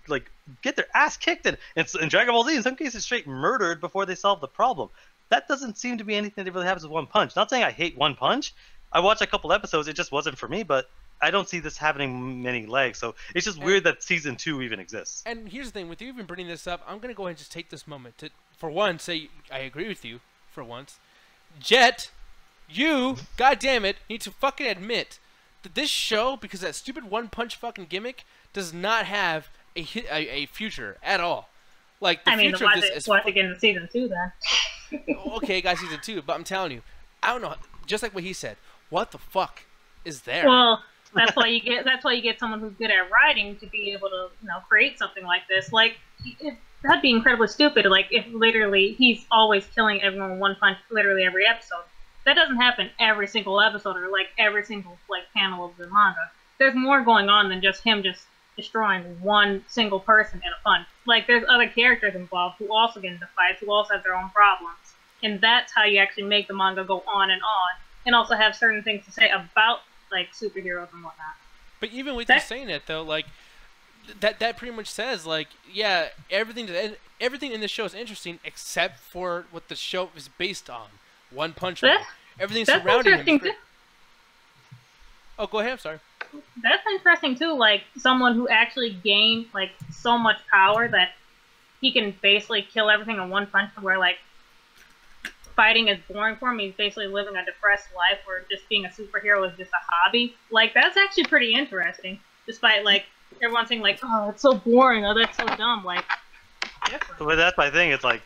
get their ass kicked, and in Dragon Ball Z in some cases straight murdered before they solve the problem. That doesn't seem to be anything that really happens with One Punch. Not saying I hate One Punch. I watched a couple episodes, it just wasn't for me, but I don't see this having many legs, so it's just weird that season 2 even exists. And here's the thing, with you even bringing this up, I'm gonna go ahead and just take this moment to, for one, say I agree with you. For once, Jet, you, goddamn it, need to fucking admit that this show, because of that stupid One Punch fucking gimmick, does not have a future at all. Like the future of this is. Watch again in season 2 then. Okay, guys, season 2, but I'm telling you, I don't know. Just like what he said, what the fuck is there? Well. That's why you get someone who's good at writing to be able to create something like this. Like that'd be incredibly stupid. Like, if literally he's always killing everyone with one punch, literally every episode. That doesn't happen every single episode or like every single like panel of the manga. There's more going on than just him just destroying one single person in a punch. Like, there's other characters involved who also get into fights, who also have their own problems. And that's how you actually make the manga go on, and also have certain things to say about like superheroes and whatnot. But even with you saying it though, like that pretty much says like, yeah, everything in the show is interesting except for what the show is based on. One Punch Man. Everything surrounding him is great. Oh, go ahead. I'm sorry. That's interesting too. Like, someone who actually gained like so much power that he can basically kill everything in one punch, to where like fighting is boring for him. He's basically living a depressed life where just being a superhero is just a hobby. Like, that's actually pretty interesting. Despite like everyone saying like, oh, it's so boring. Oh, that's so dumb. Like, different. But that's my thing. It's like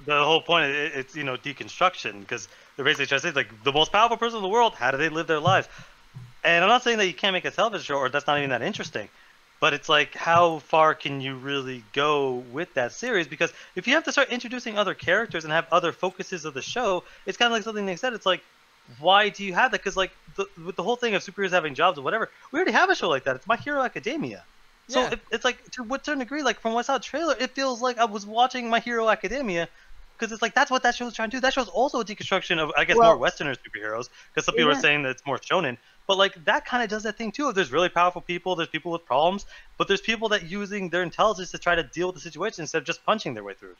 the whole point. It's deconstruction, because they're basically trying to say like the most powerful person in the world. How do they live their lives? And I'm not saying that you can't make a television show or that's not even that interesting, but it's like, how far can you really go with that series? Because if you have to start introducing other characters and have other focuses of the show, it's kind of like something they said. It's like, why do you have that? Because like with the whole thing of superheroes having jobs or whatever, we already have a show like that. It's My Hero Academia. So Yeah. it's like, to what certain degree, like from what I saw the trailer, it feels like I was watching My Hero Academia, because it's like that's what that show's trying to do. That show's also a deconstruction of, I guess, more Westerner superheroes, because some people are saying that it's more shonen. But like that kind of does that thing too. There's really powerful people, there's people with problems, but there's people that using their intelligence to try to deal with the situation instead of just punching their way through it.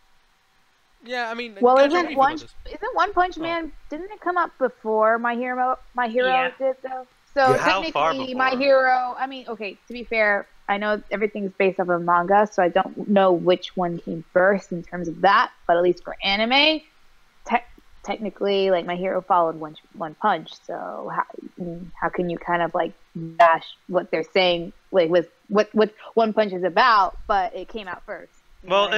Yeah, I mean, well, isn't One Punch Man? Didn't it come up before My Hero? Yeah. Did though. So How far technically, before? My Hero. I mean, okay. To be fair, I know everything's based off of manga, so I don't know which one came first in terms of that. But at least for anime, technically, like My Hero followed One Punch. So how can you kind of like bash what they're saying, like with what One Punch is about? But it came out first. Well,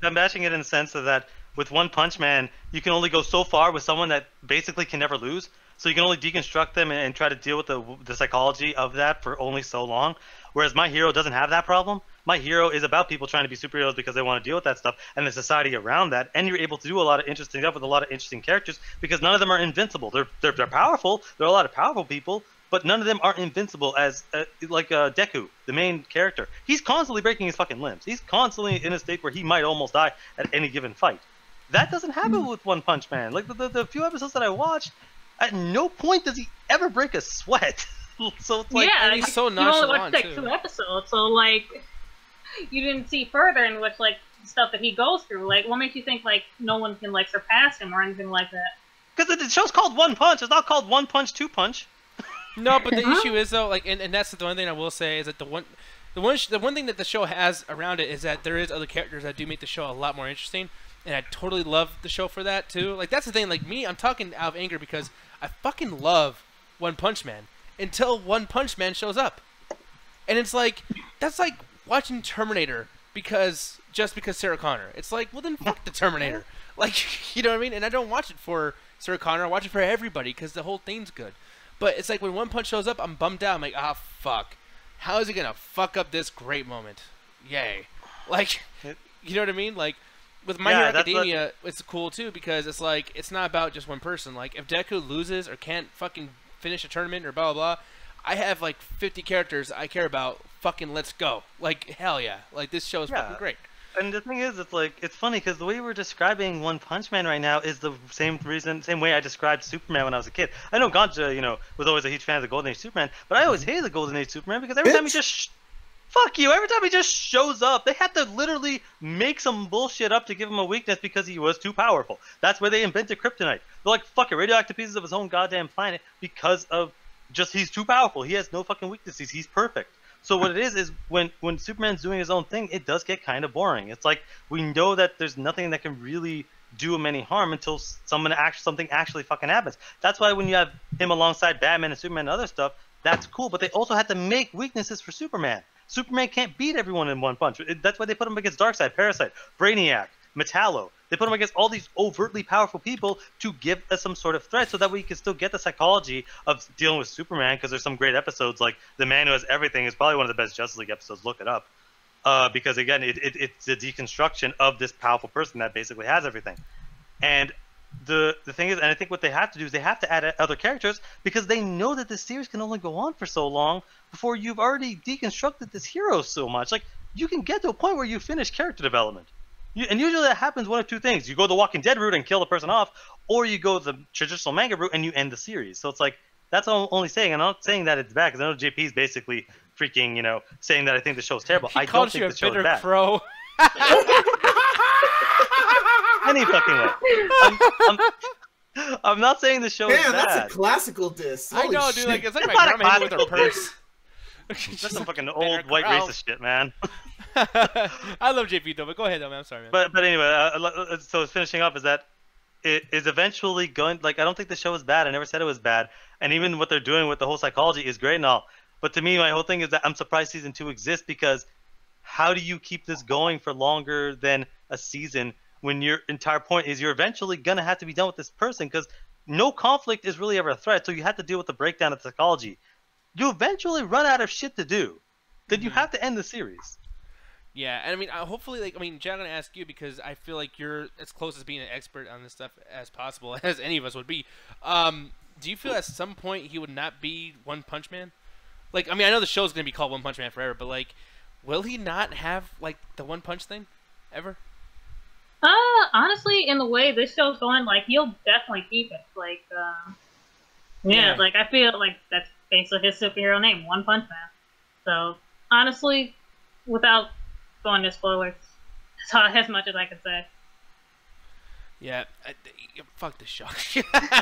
I'm bashing it in the sense of that with One Punch Man, you can only go so far with someone that basically can never lose. So you can only deconstruct them and try to deal with the psychology of that for only so long. Whereas My Hero doesn't have that problem. My Hero is about people trying to be superheroes because they want to deal with that stuff and the society around that. And you're able to do a lot of interesting stuff with a lot of interesting characters because none of them are invincible. They're powerful. There are a lot of powerful people, but none of them are invincible. As like Deku, the main character, he's constantly breaking his fucking limbs. He's constantly in a state where he might almost die at any given fight. That doesn't happen with One Punch Man. Like the few episodes that I watched, at no point does he ever break a sweat. So it's like, yeah, and he's so you only watched nonchalant like too. 2 episodes, so like you didn't see further in which like stuff that he goes through. Like, what makes you think like no one can like surpass him or anything like that? because the show's called One Punch. It's not called One Punch, Two Punch. No, but the issue is though, like, and that's the one thing I will say is that the one thing that the show has around it is that there is other characters that do make the show a lot more interesting, and I totally love the show for that too. Like, that's the thing. Like me, I'm talking out of anger because I fucking love One Punch Man until One Punch Man shows up, and it's like that's like watching Terminator because Sarah Connor. It's like, well then fuck the Terminator. Like, you know what I mean? And I don't watch it for Sarah Connor. I watch it for everybody because the whole thing's good. But it's like when One Punch shows up, I'm bummed out. I'm like, ah, fuck. How is he gonna fuck up this great moment? Yay. Like, you know what I mean? Like, with My Hero Academia, it's cool too because it's like, it's not about just one person. Like, if Deku loses or can't fucking finish a tournament or blah, blah, blah, I have like 50 characters I care about. Fucking let's go. Like, hell yeah. Like, this show is fucking great. And the thing is, it's like, it's funny because the way we're describing One Punch Man right now is the same way I described Superman when I was a kid. I know Ganja, was always a huge fan of the Golden Age Superman, but I always hated the Golden Age Superman because every time he just fuck you, every time he just shows up, they had to literally make some bullshit up to give him a weakness because he was too powerful. That's where they invented kryptonite. They're like, fuck it, radioactive pieces of his own goddamn planet because of just he's too powerful. He has no fucking weaknesses. He's perfect. So what it is when Superman's doing his own thing, it does get kind of boring. It's like we know that there's nothing that can really do him any harm until something actually fucking happens. That's why when you have him alongside Batman and Superman and other stuff, that's cool. But they also had to make weaknesses for Superman. Superman can't beat everyone in one punch. That's why they put him against Darkseid, Parasite, Brainiac, Metallo. They put him against all these overtly powerful people to give us some sort of threat so that we can still get the psychology of dealing with Superman, because there's some great episodes like The Man Who Has Everything is probably one of the best Justice League episodes. Look it up. because again, it's the deconstruction of this powerful person that basically has everything. And the thing is, and I think what they have to do is they have to add other characters because they know that this series can only go on for so long before you've already deconstructed this hero so much. Like, you can get to a point where you finish character development. And usually that happens one of two things. You go the Walking Dead route and kill the person off, or you go the traditional manga route and you end the series. So it's like, that's all I'm only saying. I'm not saying that it's bad, because I know JP's basically freaking, saying that I think the show's terrible. I don't think the show's bad. Crow. Any fucking way. I'm not saying the show is bad. That's a classical diss. I know, dude. Shit. Like, it's like my grandma with her purse. That's some fucking old white racist shit, man. I love JP though, but go ahead though, man. I'm sorry, man. But anyway, so finishing up is that it is eventually going. Like, I don't think the show is bad. I never said it was bad. And even what they're doing with the whole psychology is great and all. But to me, my whole thing is that I'm surprised season 2 exists, because how do you keep this going for longer than a season when your entire point is you're eventually going to have to be done with this person, because no conflict is really ever a threat. So you have to deal with the breakdown of psychology. You eventually run out of shit to do. Then you have to end the series. Yeah, and I mean, hopefully, like, Jack, I'm gonna ask you because I feel like you're as close as being an expert on this stuff as possible, as any of us would be. Do you feel at some point he would not be One Punch Man? Like, I mean, I know the show's gonna be called One Punch Man forever, but like, will he not have like the One Punch thing ever? Honestly, in the way this show's going, like, he'll definitely keep it. Like, yeah, like, I feel like that's basically his superhero name, One Punch Man. So, honestly, without going to spoilers, that's as much as I can say. Yeah, fuck this show.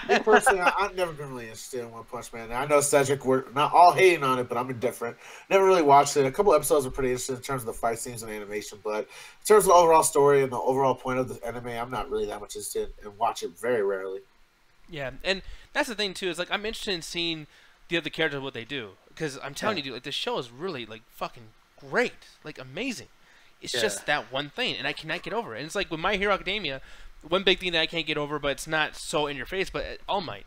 Me personally, I've never been really interested in One Punch Man. I know Cedric, we're not all hating on it, but I'm indifferent. Never really watched it. A couple episodes were pretty interesting in terms of the fight scenes and animation, but in terms of the overall story and the overall point of the anime, I'm not really that much interested and watch it very rarely. Yeah, and that's the thing too. Is like, I'm interested in seeing the other characters, what they do, because I'm telling you, dude, like, this show is really like fucking great, like amazing. It's just that one thing, and I cannot get over it. And it's like with My Hero Academia, one big thing that I can't get over, but it's not so in your face, but All Might.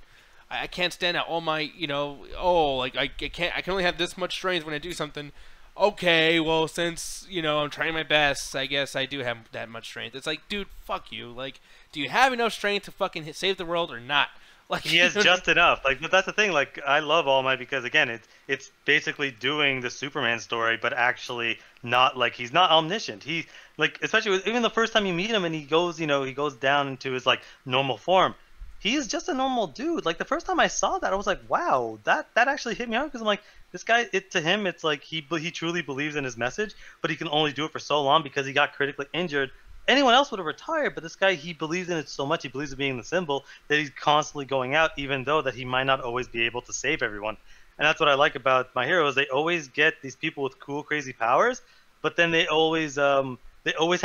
I can't stand that All Might, like, I can only have this much strength when I do something. Okay, well, since, I'm trying my best, I guess I do have that much strength. It's like, dude, fuck you. Like, do you have enough strength to fucking save the world or not? Like, he has just enough. Like, but that's the thing. Like, I love All Might because, again, it's basically doing the Superman story, but actually not, like, he's not omniscient. He, like, especially with, even the first time you meet him and he goes, he goes down into his, like, normal form. He is just a normal dude. Like, the first time I saw that, I was like, wow, that actually hit me out, because I'm like, this guy, to him, it's like he truly believes in his message, but he can only do it for so long because he got critically injured. Anyone else would have retired, but this guy, he believes in it so much, he believes in being the symbol, that he's constantly going out, even though that he might not always be able to save everyone. And that's what I like about My Heroes. They always get these people with cool, crazy powers, but then they always have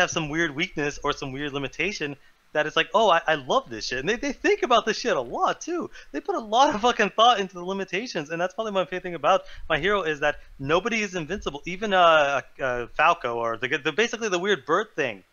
some weird weakness or some weird limitation that it's like, oh, I love this shit. And they think about this shit a lot, too. They put a lot of fucking thought into the limitations, and that's probably my favorite thing about My Hero is that nobody is invincible. Even Falco, or basically the weird bird thing.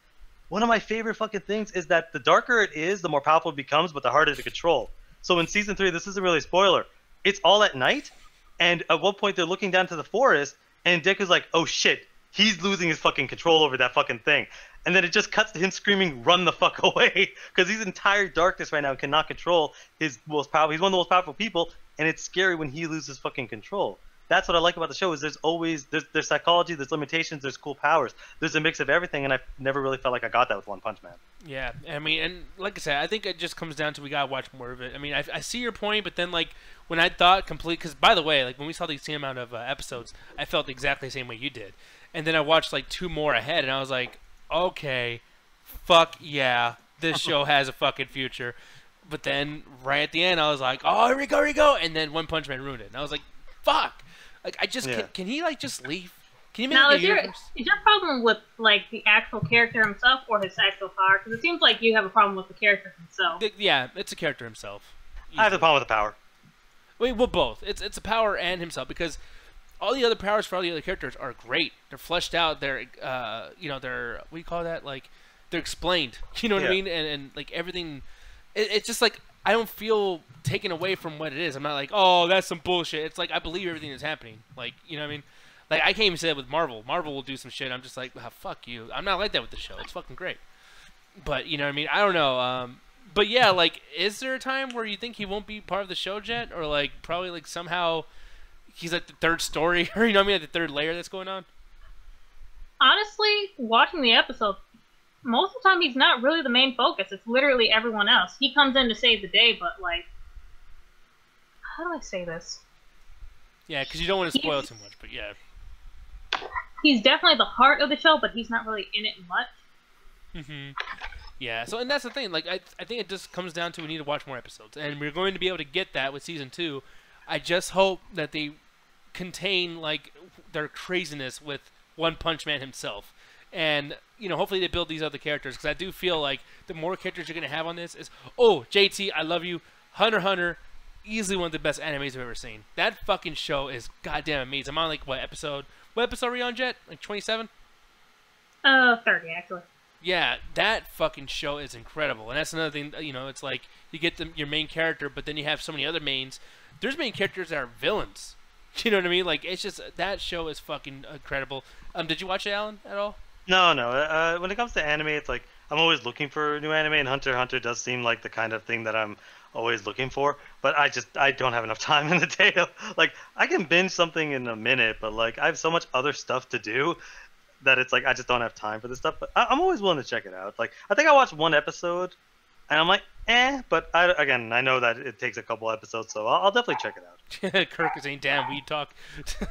One of my favorite fucking things is that the darker it is, the more powerful it becomes, but the harder to control. So in season 3, this isn't really a spoiler. It's all at night, and at one point they're looking down to the forest, and Deku's like, oh shit, he's losing his fucking control over that fucking thing. And then it just cuts to him screaming, run the fuck away, because he's in entire darkness right now and cannot control his most powerful. He's one of the most powerful people, and it's scary when he loses fucking control. That's what I like about the show, is there's psychology, there's limitations, there's cool powers. There's a mix of everything, and I never really felt like I got that with One Punch Man. Yeah, I mean, and like I said, I think it just comes down to we gotta watch more of it. I mean, I see your point, but then, like, when I thought because, by the way, like, when we saw the same amount of episodes, I felt exactly the same way you did. And then I watched, like, 2 more ahead, and I was like, okay, fuck yeah, this show has a fucking future. But then, right at the end, I was like, oh, here we go, and then One Punch Man ruined it. And I was like, fuck. Like, I just can he, like, just leave? Can you make now, a is your problem with, like, the actual character himself or his actual power? Because it seems like you have a problem with the character himself. Yeah, it's a character himself. I have a problem with the power. Well, both. It's a power and himself, because all the other powers for all the other characters are great. They're fleshed out. They're, they're, what do you call that? Like, they're explained. You know what I mean? And like, everything, it's just like, I don't feel taken away from what it is. I'm not like, oh, that's some bullshit. It's like, I believe everything that's happening. Like, you know what I mean? Like, I can't even say that with Marvel. Marvel will do some shit. I'm just like, oh, fuck you. I'm not like that with the show. It's fucking great. But, you know what I mean? I don't know. But, yeah, like, is there a time where you think he won't be part of the show yet? Or, like, probably, like, somehow he's, like, the third story? Or, you know what I mean? Like, the third layer that's going on? Honestly, watching the episode, most of the time he's not really the main focus. It's literally everyone else. He comes in to save the day, but, like, how do I say this? Yeah, because you don't want to spoil too much, but yeah. He's definitely the heart of the show, but he's not really in it much. Yeah, so, and that's the thing. Like, I think it just comes down to we need to watch more episodes. And we're going to be able to get that with Season 2. I just hope that they contain, like, their craziness with One Punch Man himself. And, you know, hopefully they build these other characters. Because I do feel like the more characters you're going to have on this is, oh, JT, I love you. Hunter x Hunter, easily one of the best animes I've ever seen. That fucking show is goddamn amazing. I'm on, like, what episode are we on, Jet? Like 27? 30, actually. Yeah, that fucking show is incredible. And that's another thing, you know, it's like you get your main character, but then you have so many other mains. There's main characters that are villains. You know what I mean? Like, it's just, that show is fucking incredible. Did you watch it, Alan, at all? No. When it comes to anime, it's like I'm always looking for new anime, and Hunter x Hunter does seem like the kind of thing that I'm always looking for. But I don't have enough time in the day. Like, I can binge something in a minute, but like I have so much other stuff to do that it's like I just don't have time for this stuff. But I'm always willing to check it out. Like, I think I watched one episode, and I'm like, but I know that it takes a couple episodes, so I'll definitely check it out. Kirk is saying, damn, weed talk.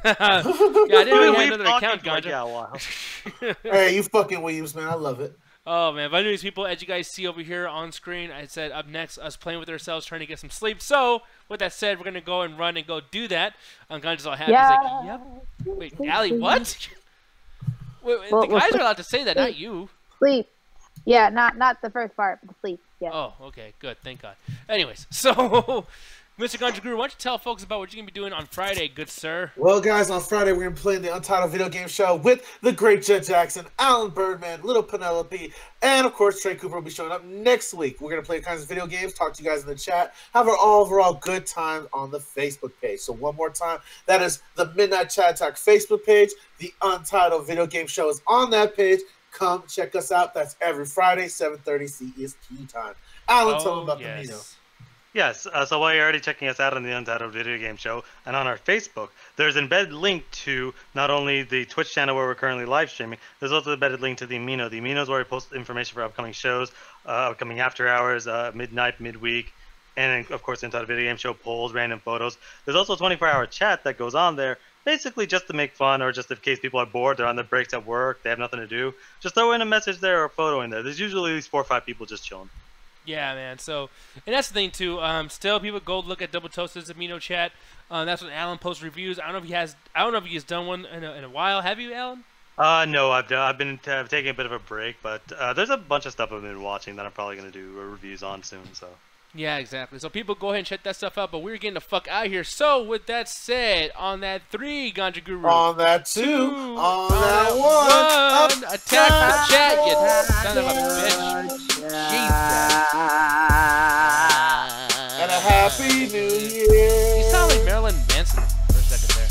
Yeah, I didn't even have another account, Ganja. Yeah, wow. Hey, you fucking weebs, man. I love it. Oh, man. But anyways, people, as you guys see over here on screen, I said up next, us playing with ourselves, trying to get some sleep. So, with that said, we're going to go and run and go do that. Ganja's all happy. Yeah. He's like, yep. Wait, Allie, what? Wait, the guys are allowed to say that, not you. Sleep. Yeah, not the first part, but the sleep. Yeah. Oh, okay, good. Thank God. Anyways, so, Mr. Ganja Guru, why don't you tell folks about what you're going to be doing on Friday, good sir? Well, guys, on Friday, we're going to be playing the Untitled Video Game Show with the great Jet Jackson, Alan Birdman, Little Penelope, and, of course, Trey Cooper will be showing up next week. We're going to play kinds of video games, talk to you guys in the chat, have our overall good time on the Facebook page. So, one more time, that is the Midnight Chat Attack Facebook page. The Untitled Video Game Show is on that page. Come check us out. That's every Friday, 7:30 CEST time. Alan, tell them about the Mino. Yes, so while you're already checking us out on the Untitled Video Game Show and on our Facebook, there's an embedded link to not only the Twitch channel where we're currently live streaming, there's also an embedded link to the Amino. The Amino is where we post information for upcoming shows, upcoming after hours, midnight, midweek, and of course the Untitled Video Game Show polls, random photos. There's also a 24-hour chat that goes on there, basically just to make fun or just in case people are bored, they're on their breaks at work, they have nothing to do. Just throw in a message there or a photo in there. There's usually at least 4 or 5 people just chilling. Yeah, man. So, and that's the thing too. Still, people go look at Double Toasted's Amino chat. That's when Alan posts reviews. I don't know if he has done one in a while. Have you, Alan? No, I've been taking a bit of a break, but there's a bunch of stuff I've been watching that I'm probably gonna do reviews on soon. So. Yeah, exactly. So people go ahead and check that stuff out. But we're getting the fuck out of here. So with that said, on that 3, Ganja Guru. On that 2. On that 1. Attack the chat, you son of a bitch. Jesus. And a happy New Year. You sound like Marilyn Manson for a second there.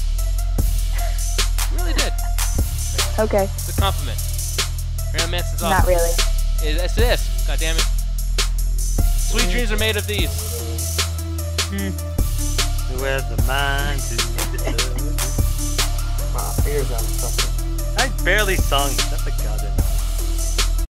You really did. Okay. It's a compliment. Marilyn Manson's awesome. Not really. Yes, it is. God damn it. Sweet dreams are made of these. Who has the mind to My ears out of something. I barely sung. That's a goddamn.